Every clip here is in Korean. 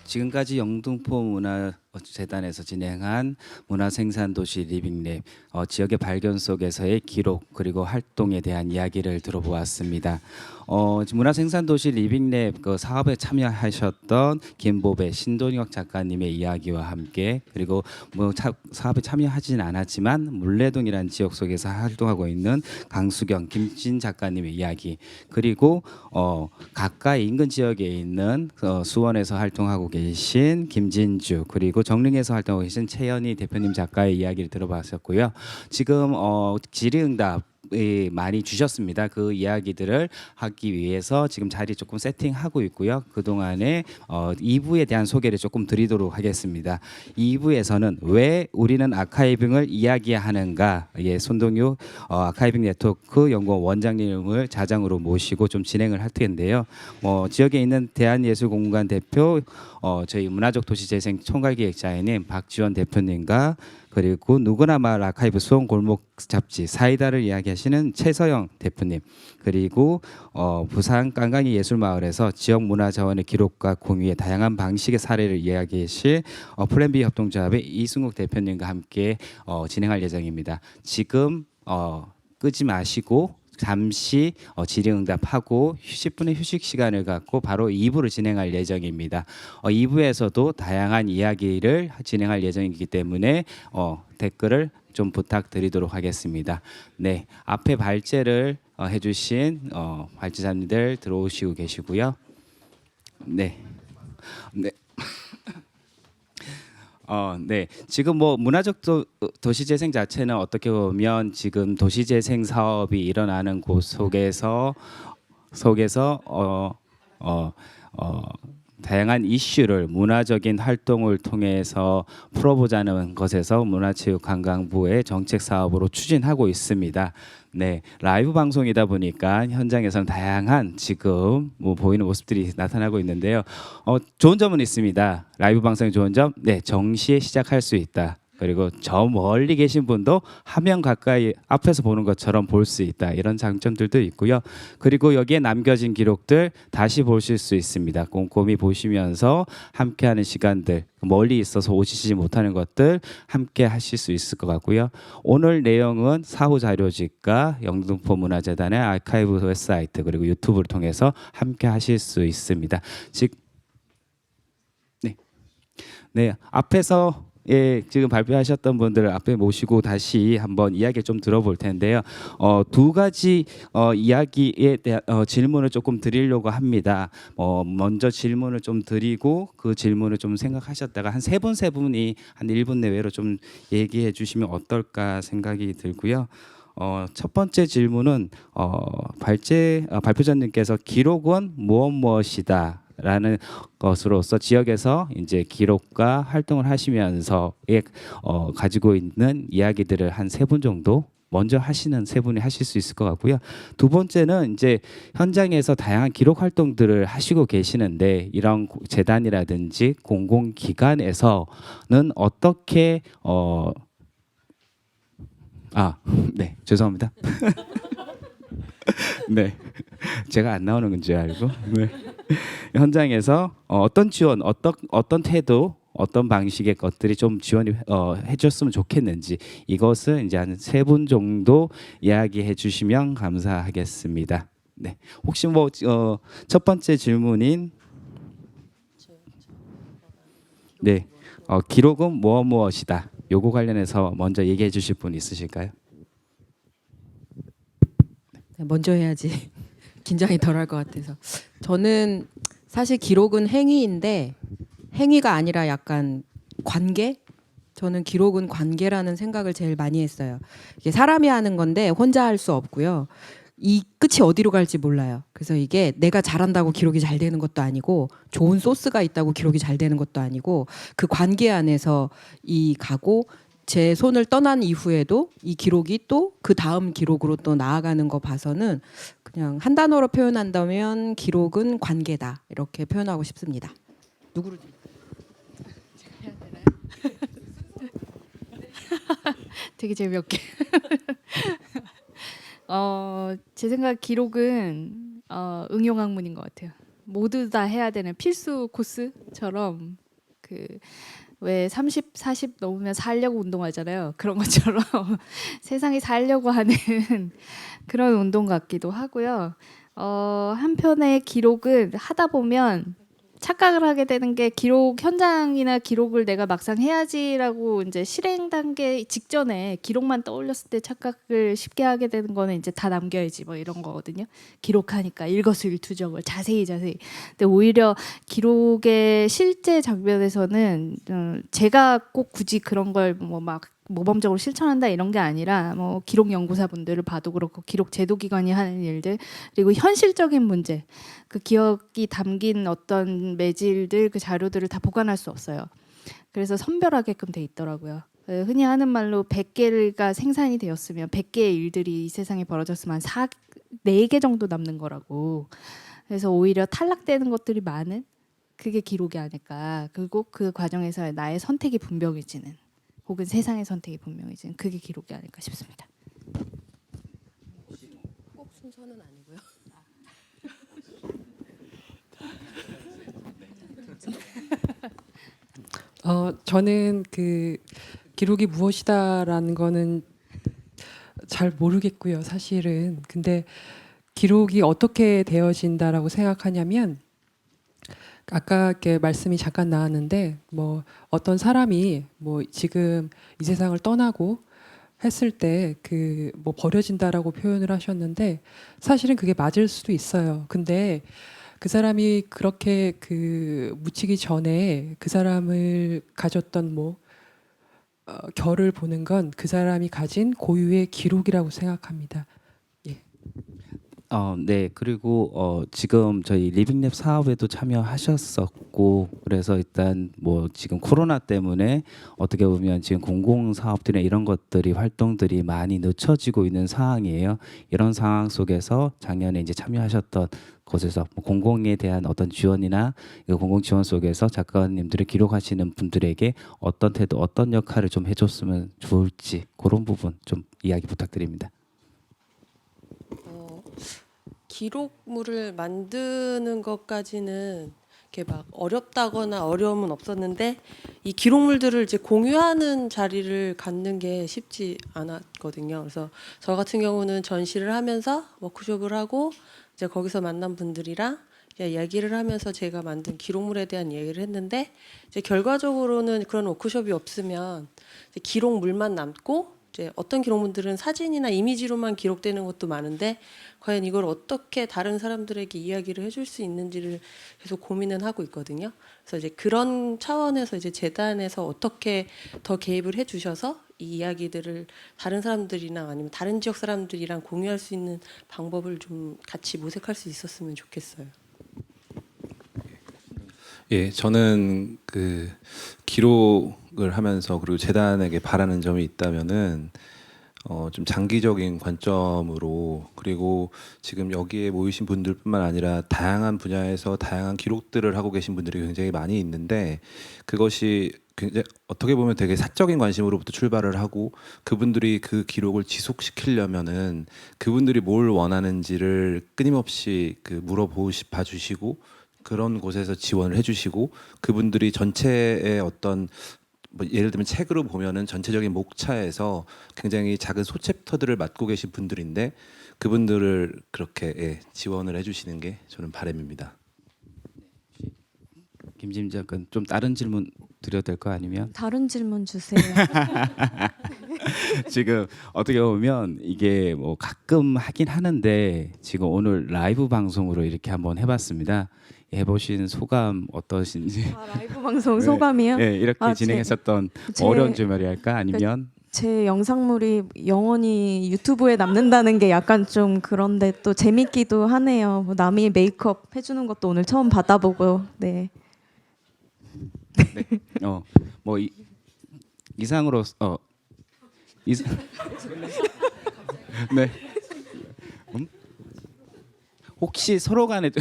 지금까지 영등포 문화재단에서 진행한 문화생산도시 리빙랩 지역의 발견 속에서의 기록 그리고 활동에 대한 이야기를 들어보았습니다. 문화생산도시 리빙랩 그 사업에 참여하셨던 김보배, 신동혁 작가님의 이야기와 함께 그리고 사업에 참여하지는 않았지만 물레동이라는 지역 속에서 활동하고 있는 강수경, 김진 작가님의 이야기 그리고 가까이 인근 지역에 있는 수원에서 활동하고 계신 김진주 그리고 정릉에서 활동하고 계신 최연희 대표님 작가의 이야기를 들어봤었고요. 지금 질의응답 많이 주셨습니다. 그 이야기들을 하기 위해서 지금 자리 조금 세팅하고 있고요. 그동안에 2부에 대한 소개를 조금 드리도록 하겠습니다. 2부에서는 왜 우리는 아카이빙을 이야기하는가 손동유 아카이빙 네트워크 연구원 원장님을 자장으로 모시고 좀 진행을 할 텐데요. 지역에 있는 대한예술공간 대표 저희 문화적 도시재생 총괄기획자님 박지원 대표님과 그리고 누구나 말 아카이브 수원 골목 잡지 사이다를 이야기하시는 최서영 대표님 그리고 부산 깡강이 예술마을에서 지역 문화 자원의 기록과 공유의 다양한 방식의 사례를 이야기하실 플랜 B 협동조합의 이승욱 대표님과 함께 진행할 예정입니다. 지금 끄지 마시고 잠시 질의응답하고 10분의 휴식 시간을 갖고 바로 2부를 진행할 예정입니다. 2부에서도 다양한 이야기를 진행할 예정이기 때문에 댓글을 좀 부탁드리도록 하겠습니다. 네, 앞에 발제를 해주신 발제자님들 들어오시고 계시고요. 네, 네. 네. 지금 문화적 도시재생 자체는 어떻게 보면 지금 도시재생 사업이 일어나는 곳 속에서 다양한 이슈를 문화적인 활동을 통해서 풀어보자는 것에서 문화체육관광부의 정책 사업으로 추진하고 있습니다. 네, 라이브 방송이다 보니까 현장에서는 다양한 지금 보이는 모습들이 나타나고 있는데요. 좋은 점은 있습니다. 라이브 방송의 좋은 점, 네, 정시에 시작할 수 있다. 그리고 저 멀리 계신 분도 화면 가까이 앞에서 보는 것처럼 볼 수 있다. 이런 장점들도 있고요. 그리고 여기에 남겨진 기록들 다시 보실 수 있습니다. 꼼꼼히 보시면서 함께하는 시간들, 멀리 있어서 오시지 못하는 것들 함께 하실 수 있을 것 같고요. 오늘 내용은 사후 자료집과 영등포 문화재단의 아카이브 웹사이트 그리고 유튜브를 통해서 함께 하실 수 있습니다. 네, 앞에서 지금 발표하셨던 분들을 앞에 모시고 다시 한번 이야기를 좀 들어볼 텐데요. 두 가지 이야기에 대한 질문을 조금 드리려고 합니다. 먼저 질문을 좀 드리고 그 질문을 좀 생각하셨다가 한 세 분이 한 1분 내외로 좀 얘기해 주시면 어떨까 생각이 들고요. 첫 번째 질문은 발표자님께서 기록은 무엇이다. 라는 것으로서 지역에서 이제 기록과 활동을 하시면서 가지고 있는 이야기들을 한 세 분 정도 먼저 하시는 세 분이 하실 수 있을 것 같고요. 두 번째는 이제 현장에서 다양한 기록 활동들을 하시고 계시는데 이런 재단이라든지 공공기관에서는 어떻게 네, 죄송합니다. 네, 제가 안 나오는 건 줄 알고. 네. 현장에서 어떤 지원, 어떤 태도, 어떤 방식의 것들이 좀 지원이 해줬으면 좋겠는지 이것을 이제 한 세 분 정도 이야기해 주시면 감사하겠습니다. 네, 혹시 첫 번째 질문인 네, 기록은 무엇이다. 요거 관련해서 먼저 얘기해 주실 분 있으실까요? 먼저 해야지 긴장이 덜할 것 같아서. 저는 사실 기록은 행위인데 행위가 아니라 약간 관계? 저는 기록은 관계라는 생각을 제일 많이 했어요. 이게 사람이 하는 건데 혼자 할 수 없고요. 이 끝이 어디로 갈지 몰라요. 그래서 이게 내가 잘한다고 기록이 잘 되는 것도 아니고 좋은 소스가 있다고 기록이 잘 되는 것도 아니고 그 관계 안에서 이 가고 제 손을 떠난 이후에도 이 기록이 또 그 다음 기록으로 또 나아가는 거 봐서는 그냥 한 단어로 표현한다면 기록은 관계다 이렇게 표현하고 싶습니다. 누구로? 제가 해야 되나요? 되게 재미없게. 제 생각 기록은 응용학문인 것 같아요. 모두 다 해야 되는 필수 코스처럼 그 왜 30, 40 넘으면 살려고 운동하잖아요. 그런 것처럼 세상이 살려고 하는 그런 운동 같기도 하고요. 한편의 기록은 하다 보면 착각을 하게 되는 게 기록 현장이나 기록을 내가 막상 해야지라고 이제 실행 단계 직전에 기록만 떠올렸을 때 착각을 쉽게 하게 되는 거는 이제 다 남겨야지 뭐 이런 거거든요. 기록하니까 일거수일투족을 자세히. 근데 오히려 기록의 실제 장면에서는 제가 꼭 굳이 그런 걸 뭐 막 모범적으로 실천한다 이런 게 아니라 뭐 기록 연구사분들을 봐도 그렇고 기록 제도기관이 하는 일들 그리고 현실적인 문제 그 기억이 담긴 어떤 매질들 그 자료들을 다 보관할 수 없어요. 그래서 선별하게끔 돼 있더라고요. 흔히 하는 말로 100개가 생산이 되었으면 100개의 일들이 이 세상에 벌어졌으면 한 4개 정도 남는 거라고. 그래서 오히려 탈락되는 것들이 많은 그게 기록이 아닐까. 그리고 그 과정에서 나의 선택이 분명해지는 혹은 세상의 선택이 분명해지는 그게 기록이 아닐까 싶습니다. 꼭 순서는 아니고요. 저는 그 기록이 무엇이다라는 거는 잘 모르겠고요, 사실은. 근데 기록이 어떻게 되어진다라고 생각하냐면 아까 이렇게 말씀이 잠깐 나왔는데 뭐 어떤 사람이 뭐 지금 이 세상을 떠나고 했을 때 그 뭐 버려진다라고 표현을 하셨는데 사실은 그게 맞을 수도 있어요. 근데 그 사람이 그렇게 그 묻히기 전에 그 사람을 가졌던 뭐 결을 보는 건 그 사람이 가진 고유의 기록이라고 생각합니다. 예. 네. 그리고 지금 저희 리빙랩 사업에도 참여하셨었고 그래서 일단 뭐 지금 코로나 때문에 어떻게 보면 지금 공공 사업들이나 이런 것들이 활동들이 많이 늦춰지고 있는 상황이에요. 이런 상황 속에서 작년에 이제 참여하셨던 곳에서 뭐 공공에 대한 어떤 지원이나 이 공공 지원 속에서 작가님들을 기록하시는 분들에게 어떤 태도, 어떤 역할을 좀 해줬으면 좋을지 그런 부분 좀 이야기 부탁드립니다. 기록물을 만드는 것까지는 이렇게 막 어렵다거나 어려움은 없었는데 이 기록물들을 이제 공유하는 자리를 갖는 게 쉽지 않았거든요. 그래서 저 같은 경우는 전시를 하면서 워크숍을 하고 이제 거기서 만난 분들이랑 이제 얘기를 하면서 제가 만든 기록물에 대한 얘기를 했는데 이제 결과적으로는 그런 워크숍이 없으면 이제 기록물만 남고 이제 어떤 기록물들은 사진이나 이미지로만 기록되는 것도 많은데 과연 이걸 어떻게 다른 사람들에게 이야기를 해줄 수 있는지를 계속 고민은 하고 있거든요. 그래서 이제 그런 차원에서 이제 재단에서 어떻게 더 개입을 해주셔서 이 이야기들을 다른 사람들이나 아니면 다른 지역 사람들이랑 공유할 수 있는 방법을 좀 같이 모색할 수 있었으면 좋겠어요. 예, 저는 그 기록을 하면서 그리고 재단에게 바라는 점이 있다면은 좀 장기적인 관점으로 그리고 지금 여기에 모이신 분들뿐만 아니라 다양한 분야에서 다양한 기록들을 하고 계신 분들이 굉장히 많이 있는데 그것이 굉장히 어떻게 보면 되게 사적인 관심으로부터 출발을 하고 그분들이 그 기록을 지속시키려면은 그분들이 뭘 원하는지를 끊임없이 그 물어봐 주시고 그런 곳에서 지원을 해주시고 그분들이 전체의 어떤 뭐 예를 들면 책으로 보면은 전체적인 목차에서 굉장히 작은 소챕터들을 맡고 계신 분들인데 그분들을 그렇게 지원을 해주시는 게 저는 바람입니다. 김지임 작가 좀 다른 질문 드려도 될까 아니면 다른 질문 주세요. 지금 어떻게 보면 이게 뭐 가끔 하긴 하는데 지금 오늘 라이브 방송으로 이렇게 한번 해봤습니다. 해보신 소감 어떠신지? 라이브 방송 소감이요? 네, 이렇게 진행했었던 어려운 점이랄까 아니면 제 영상물이 영원히 유튜브에 남는다는 게 약간 좀 그런데 또 재밌기도 하네요. 뭐 남이 메이크업 해주는 것도 오늘 처음 받아보고, 네. 뭐 이상으로 네. 혹시 서로 간에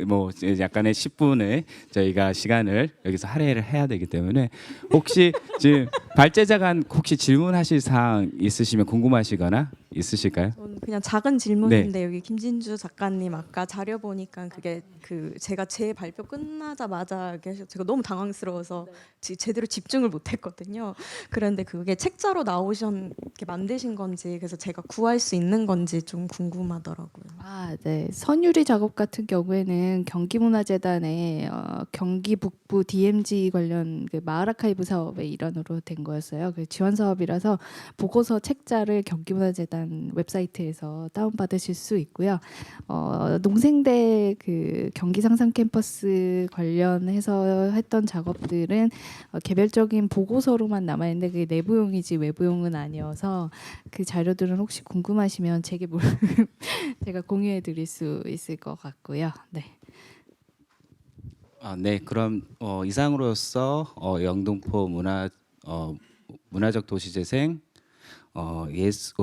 뭐 약간의 10분의 저희가 시간을 여기서 할애를 해야 되기 때문에 혹시 지금 발제자 간 혹시 질문하실 사항 있으시면 궁금하시거나 있으실까요? 저는 그냥 작은 질문인데 여기 김진주 작가님 아까 자료 보니까 그게 그 제가 제 발표 끝나자마자 제가 너무 당황스러워서 제대로 집중을 못했거든요. 그런데 그게 책자로 이렇게 만드신 건지 그래서 제가 구할 수 있는 건지 좀 궁금하더라고요. 아, 네. 선유리 작업 같은 경우에는 경기문화재단의 경기 북부 DMZ 관련 그 마을 아카이브 사업의 일환으로 된 거였어요. 그 지원 사업이라서 보고서 책자를 경기문화재단 웹사이트에서 다운 받으실 수 있고요. 농생대 그 경기 상상 캠퍼스 관련해서 했던 작업들은 개별적인 보고서로만 남아 있는데 그게 내부용이지 외부용은 아니어서 그 자료들은 혹시 궁금하시면 제게 제가 공유해 드릴 수 있을 것 같고요. 네. 네, 그럼 이상으로서 영등포 문화적 도시재생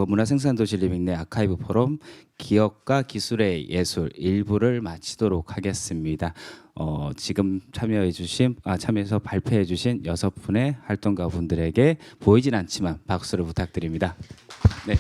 문화생산도시 리빙내 아카이브 포럼 기억과 기술의 예술 일부를 마치도록 하겠습니다. 지금 참여해서 발표해주신 6분의 활동가 분들에게 보이진 않지만 박수를 부탁드립니다. 네.